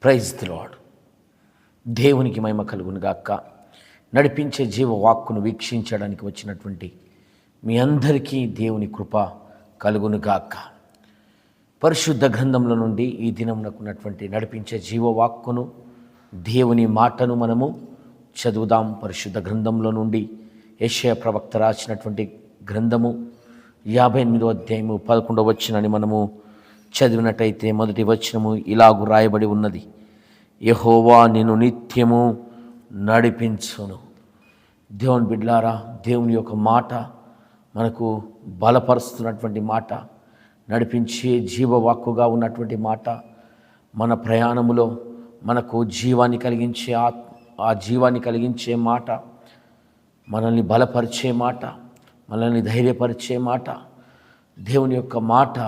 Praise the lord. దేవునికి మహిమ కలుగును గాక. నడిపించే జీవవాక్కును వీక్షించడానికి వచ్చినటువంటి మీ అందరికీ దేవుని కృప కలుగును గాక. పరిశుద్ధ గ్రంథంలో నుండి ఈ దినమునకున్నటువంటి నడిపించే జీవవాక్కును, దేవుని మాటను మనము చదువుదాం. పరిశుద్ధ గ్రంథంలో నుండి యెషయా ప్రవక్త రాసినటువంటి గ్రంథము 58వ అధ్యాయము 11వ వచనాన్ని మనము చదివినట్టయితే మొదటి వచనము ఇలాగు రాయబడి ఉన్నది: యెహోవా నిన్ను నిత్యము నడిపించును. దేవుని బిడ్డలారా, దేవుని యొక్క మాట మనకు బలపరుస్తున్నటువంటి మాట, నడిపించే జీవవాక్కుగా ఉన్నటువంటి మాట, మన ప్రయాణములో మనకు జీవాన్ని కలిగించే ఆ జీవాన్ని కలిగించే మాట, మనల్ని బలపరిచే మాట, మనల్ని ధైర్యపరిచే మాట. దేవుని యొక్క మాట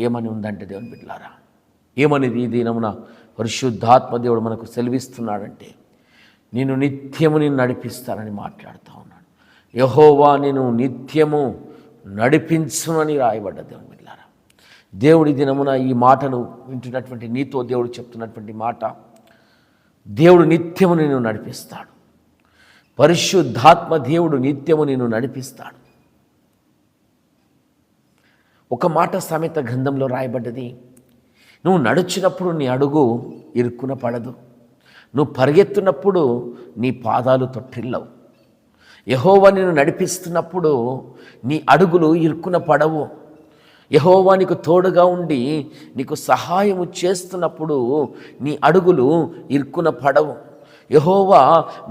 ఏమని ఉందంటే, దేవుని బిడ్డలారా, ఏమనేది ఈ దినమున పరిశుద్ధాత్మ దేవుడు మనకు సెలవిస్తున్నాడంటే, నేను నిత్యము నిన్ను నడిపిస్తానని మాట్లాడుతూ ఉన్నాడు. యెహోవా నేను నిత్యము నడిపించునని రాయబడ్డ దేవుని బిడ్డలారా. దేవుడి దినమున ఈ మాటను వింటున్నటువంటి నీతో దేవుడు చెప్తున్నటువంటి మాట, దేవుడు నిత్యము నిన్ను నడిపిస్తాడు. పరిశుద్ధాత్మ దేవుడు నిత్యము నిన్ను నడిపిస్తాడు. ఒక మాట సామెత గ్రంథంలో రాయబడ్డది: నువ్వు నడుచినప్పుడు నీ అడుగు ఇరుక్కున పడదు, నువ్వు పరిగెత్తున్నప్పుడు నీ పాదాలు తొట్టిల్లవు. యెహోవా నిన్ను నడిపిస్తున్నప్పుడు నీ అడుగులు ఇరుక్కున పడవు. యెహోవా నీకు తోడుగా ఉండి నీకు సహాయము చేస్తున్నప్పుడు నీ అడుగులు ఇరుక్కున పడవు. యెహోవా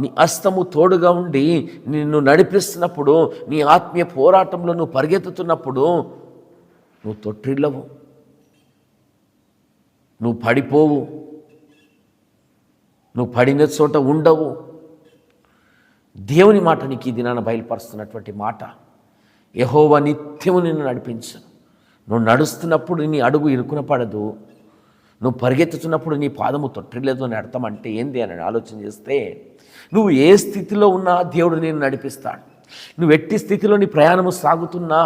నీ హస్తము తోడుగా ఉండి నిన్ను నడిపిస్తున్నప్పుడు, నీ ఆత్మీయ పోరాటంలో నువ్వు పరిగెత్తుతున్నప్పుడు నువ్వు తొట్టిల్లవు, నువ్వు పడిపోవు, నువ్వు పడిన చోట ఉండవు. దేవుని మాట నీకు ఈ దినాన బయలుపరుస్తున్నటువంటి మాట. యెహోవా నిత్యము నిన్ను నడిపించు. నువ్వు నడుస్తున్నప్పుడు నీ అడుగు ఇరుకున పడదు, నువ్వు పరిగెత్తుతున్నప్పుడు నీ పాదము తొట్టిలేదు అని అర్థం. అంటే ఏంది అని ఆలోచన చేస్తే, నువ్వు ఏ స్థితిలో ఉన్నా దేవుడు నిన్ను నడిపిస్తాడు. నువ్వు ఎట్టి స్థితిలో నీ ప్రయాణము సాగుతున్నా,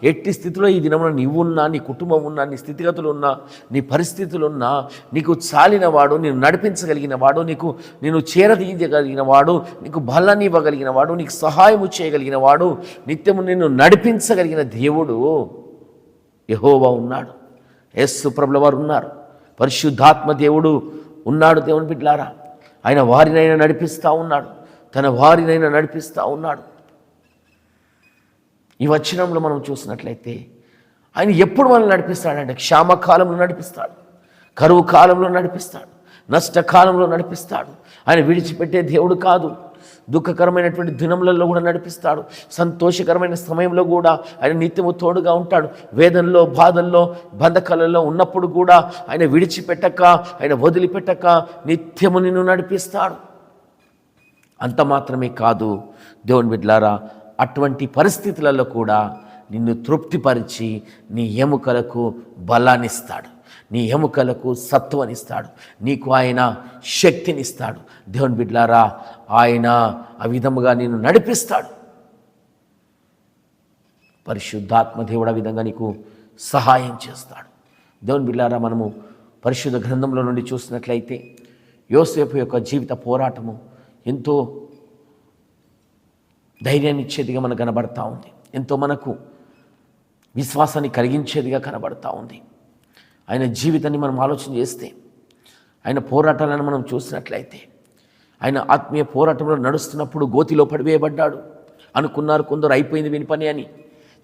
ఎట్టి స్థితిలో ఈ దినమున నీవున్నా, నీ కుటుంబం ఉన్నా, నీ స్థితిగతులు ఉన్నా, నీ పరిస్థితులు ఉన్నా, నీకు చాలిన వాడు, నేను నడిపించగలిగిన వాడు, నేను చేరదీయగలిగిన వాడు, నీకు బలాన్ని ఇవ్వగలిగిన వాడు, నీకు సహాయము చేయగలిగిన వాడు, నిత్యము నిన్ను నడిపించగలిగిన దేవుడు యెహోవా ఉన్నాడు. యేసు ప్రభుల వారు ఉన్నారు. పరిశుద్ధాత్మ దేవుడు ఉన్నాడు. దేవుని బిడ్డలారా, ఆయన వారినైనా నడిపిస్తూ ఉన్నాడు, తన వారినైనా నడిపిస్తూ ఉన్నాడు. ఈ వచనంలో మనం చూసినట్లయితే ఆయన ఎప్పుడు మనల్ని నడిపిస్తాడంటే, క్షామకాలంలో నడిపిస్తాడు, కరువు కాలంలో నడిపిస్తాడు, నష్టకాలంలో నడిపిస్తాడు. ఆయన విడిచిపెట్టే దేవుడు కాదు. దుఃఖకరమైనటువంటి దినములలో కూడా నడిపిస్తాడు. సంతోషకరమైన సమయంలో కూడా ఆయన నిత్యము తోడుగా ఉంటాడు. వేదనలో, బాధల్లో, బంధకాలలో ఉన్నప్పుడు కూడా ఆయన విడిచిపెట్టక, ఆయన వదిలిపెట్టక నిత్యము నిన్ను నడిపిస్తాడు. అంత మాత్రమే కాదు దేవుని బిడ్డలారా, అటువంటి పరిస్థితులలో కూడా నిన్ను తృప్తిపరిచి నీ ఎముకలకు బలాన్నిస్తాడు, నీ ఎముకలకు సత్వనిస్తాడు, నీకు ఆయన శక్తినిస్తాడు. దేవుని బిడ్డలారా, ఆయన ఆ విధముగా నిన్ను నడిపిస్తాడు. పరిశుద్ధాత్మ దేవుడు ఆ విధంగా నీకు సహాయం చేస్తాడు. దేవుని బిడ్డలారా, మనము పరిశుద్ధ గ్రంథంలో నుండి చూసినట్లయితే యోసేపు యొక్క జీవిత పోరాటము ఎంతో ధైర్యాన్ని ఇచ్చేదిగా మనకు కనబడతా ఉంది. ఎంతో మనకు విశ్వాసాన్ని కలిగించేదిగా కనబడతా ఉంది. ఆయన జీవితాన్ని మనం ఆలోచన చేస్తే, ఆయన పోరాటాలను మనం చూసినట్లయితే, ఆయన ఆత్మీయ పోరాటంలో నడుస్తున్నప్పుడు గోతిలో పడివేయబడ్డాడు. అనుకున్నారు కొందరు అయిపోయింది వీని పని అని.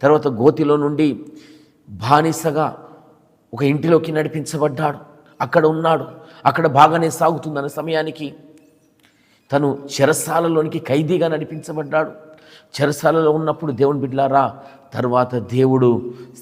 తర్వాత గోతిలో నుండి బానిసగా ఒక ఇంటిలోకి నడిపించబడ్డాడు. అక్కడ ఉన్నాడు. అక్కడ బాగానే సాగుతుందన్న సమయానికి తను చెరసాలలోనికి ఖైదీగా నడిపించబడ్డాడు. చెరసాలలో ఉన్నప్పుడు దేవుని బిడ్డలారా, తర్వాత దేవుడు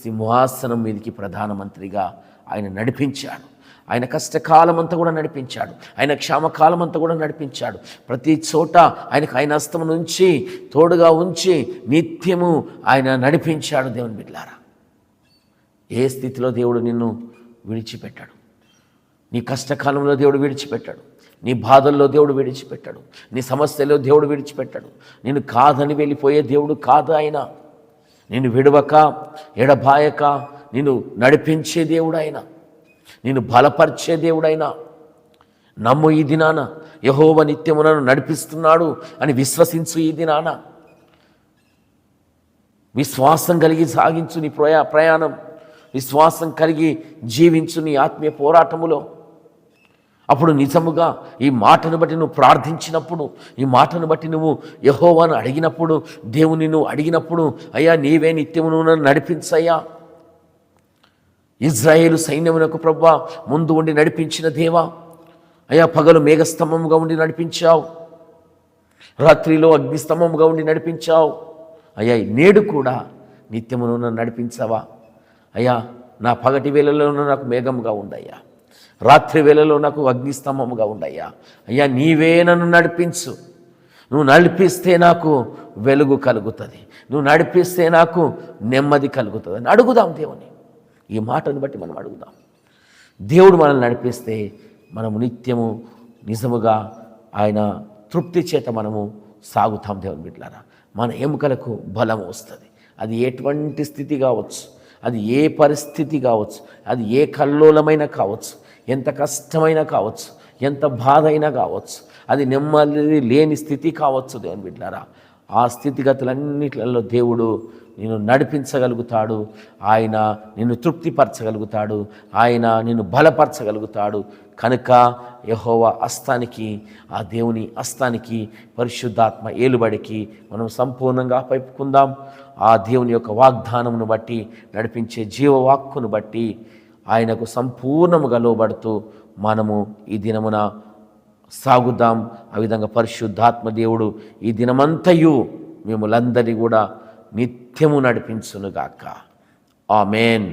సింహాసనం మీదకి ప్రధానమంత్రిగా ఆయన నడిపించాడు. ఆయన కష్టకాలం అంతా కూడా నడిపించాడు. ఆయన క్షామకాలం అంతా కూడా నడిపించాడు. ప్రతి చోట ఆయన హస్తం నుంచి తోడుగా ఉంచి నిత్యము ఆయన నడిపించాడు. దేవుని బిడ్డలారా, ఏ స్థితిలో దేవుడు నిన్ను విడిచిపెట్టాడు. నీ కష్టకాలంలో దేవుడు విడిచిపెట్టాడు. నీ బాధల్లో దేవుడు విడిచిపెట్టాడు. నీ సమస్యలో దేవుడు విడిచిపెట్టాడు. నేను కాదని వెళ్ళిపోయే దేవుడు కాదు ఆయన. నేను విడవక ఎడబాయక నిన్ను నడిపించే దేవుడు ఆయన. నిన్ను బలపరిచే దేవుడైనా, నమ్ము ఈ దినాన యెహోవా నిత్యము నన్ను నడిపిస్తున్నాడు అని విశ్వసించు. ఈ దినాన విశ్వాసం కలిగి సాగించు నీ ప్రయాణం. విశ్వాసం కలిగి జీవించు నీ ఆత్మీయ పోరాటములో. అప్పుడు నిజముగా ఈ మాటను బట్టి నువ్వు ప్రార్థించినప్పుడు, ఈ మాటను బట్టి నువ్వు యెహోవాను అడిగినప్పుడు, దేవుని నువ్వు అడిగినప్పుడు, అయ్యా నీవే నిత్యము నువ్వు నన్ను నడిపించయ్యా. ఇజ్రాయేలు సైన్యమునకు ప్రభువా ముందు ఉండి నడిపించిన దేవా, అయ్యా పగలు మేఘస్తంభముగా ఉండి నడిపించావు, రాత్రిలో అగ్నిస్తంభముగా ఉండి నడిపించావు. అయ్యా నేడు కూడా నిత్యమును నన్ను నడిపించవా అయ్యా. నా పగటి వేళలో నాకు మేఘముగా ఉండయ్యా, రాత్రి వేళలో నాకు అగ్నిస్తంభముగా ఉండయ్యా. అయ్యా నీవే నన్ను నడిపించు. నువ్వు నడిపిస్తే నాకు వెలుగు కలుగుతుంది, నువ్వు నడిపిస్తే నాకు నెమ్మది కలుగుతుంది అని అడుగుదాం దేవుని. ఈ మాటను బట్టి మనం అడుగుదాం. దేవుడు మనల్ని నడిపిస్తే మనము నిత్యము నిజముగా ఆయన తృప్తి చేత మనము సాగుతాం. దేవుని బిడ్డలారా, మన ఎముకలకు బలం వస్తుంది. అది ఎటువంటి స్థితి కావచ్చు, అది ఏ పరిస్థితి కావచ్చు, అది ఏ కల్లోలమైన కావచ్చు, ఎంత కష్టమైనా కావచ్చు, ఎంత బాధ అయినా కావచ్చు, అది నెమ్మది లేని స్థితి కావచ్చు. దేవుని బిడ్డలారా, ఆ స్థితిగతులన్నిటిలో దేవుడు నిన్ను నడిపించగలుగుతాడు. ఆయన నిన్ను తృప్తిపరచగలుగుతాడు, ఆయన నిన్ను బలపరచగలుగుతాడు. కనుక యెహోవా హస్తానికి, ఆ దేవుని హస్తానికి, పరిశుద్ధాత్మ ఏలుబడికి మనం సంపూర్ణంగా పైపుకుందాం. ఆ దేవుని యొక్క వాగ్దానమును బట్టి, నడిపించే జీవవాక్కును బట్టి ఆయనకు సంపూర్ణముగా లోబడుతూ మనము ఈ దినమున సాగుదాం. ఆ విధంగా పరిశుద్ధాత్మ దేవుడు ఈ దినమంతయు మిమ్మల్ందరినీ కూడా నిత్యము నడిపించునుగాక. ఆమేన్.